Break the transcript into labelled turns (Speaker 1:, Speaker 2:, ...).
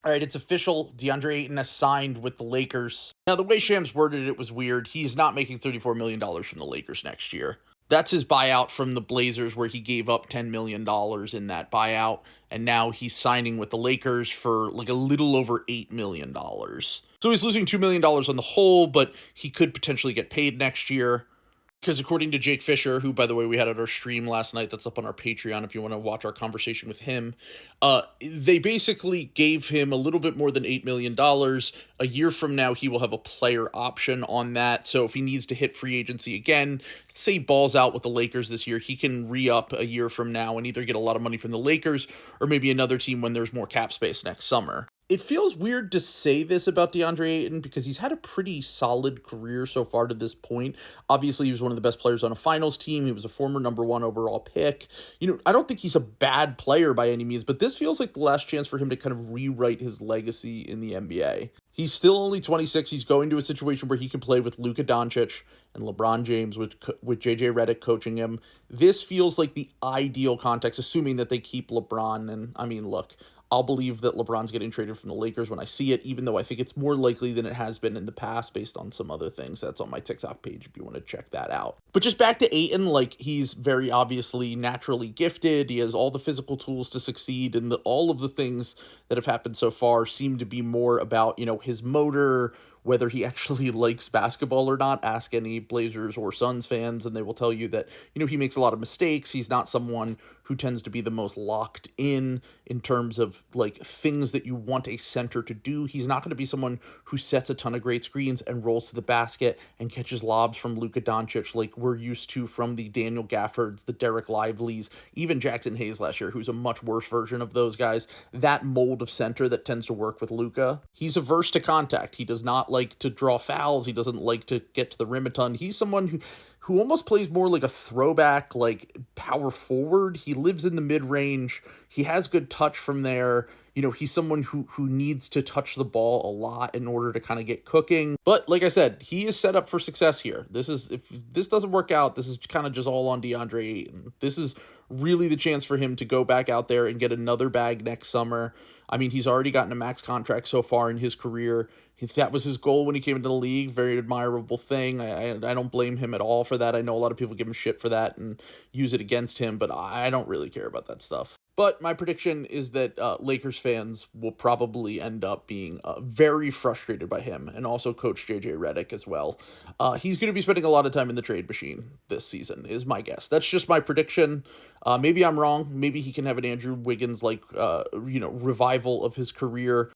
Speaker 1: All right, it's official. Deandre Ayton has signed with the Lakers. Now, the way Shams worded it was weird. He's not making $34 million from the Lakers next year. That's his buyout from the Blazers, where he gave up $10 million in that buyout. And now he's signing with the Lakers for like a little over $8 million. So he's losing $2 million on the whole, but he could potentially get paid next year. Because according to Jake Fisher, who, by the way, we had at our stream last night, that's up on our Patreon if you want to watch our conversation with him, they basically gave him a little bit more than $8 million. A year from now, he will have a player option on that. So if he needs to hit free agency again, say he balls out with the Lakers this year, he can re-up a year from now and either get a lot of money from the Lakers or maybe another team when there's more cap space next summer. It feels weird to say this about Deandre Ayton because he's had a pretty solid career so far to this point. Obviously, he was one of the best players on a finals team. He was a former number one overall pick. I don't think he's a bad player by any means, but this feels like the last chance for him to kind of rewrite his legacy in the NBA. He's still only 26. He's going to a situation where he can play with Luka Doncic and LeBron James with JJ Redick coaching him. This feels like the ideal context, assuming that they keep LeBron. And I mean, look, I'll believe that LeBron's getting traded from the Lakers when I see it, even though I think it's more likely than it has been in the past based on some other things. That's on my TikTok page if you want to check that out. But just back to Ayton, like, he's very obviously naturally gifted. He has all the physical tools to succeed, and all of the things that have happened so far seem to be more about, his motor, whether he actually likes basketball or not. Ask any Blazers or Suns fans, and they will tell you that, he makes a lot of mistakes. He's not someone who tends to be the most locked in terms of, like, things that you want a center to do. He's not going to be someone who sets a ton of great screens and rolls to the basket and catches lobs from Luka Doncic like we're used to from the Daniel Gaffords, the Derek Liveleys, even Jackson Hayes last year, who's a much worse version of those guys. That mold of center that tends to work with Luka. He's averse to contact. He does not like to draw fouls. He doesn't like to get to the rim a ton. He's someone who almost plays more like a throwback, like power forward. He lives in the mid-range. He has good touch from there. He's someone who needs to touch the ball a lot in order to kind of get cooking. But like I said, he is set up for success here. If this doesn't work out, this is kind of just all on Deandre Ayton. This is really the chance for him to go back out there and get another bag next summer. I mean, he's already gotten a max contract so far in his career. That was his goal when he came into the league. Very admirable thing. I don't blame him at all for that. I know a lot of people give him shit for that and use it against him, but I don't really care about that stuff. But my prediction is that Lakers fans will probably end up being very frustrated by him, and also Coach JJ Redick as well. He's going to be spending a lot of time in the trade machine this season, is my guess. That's just my prediction. Maybe I'm wrong. Maybe he can have an Andrew Wiggins revival of his career.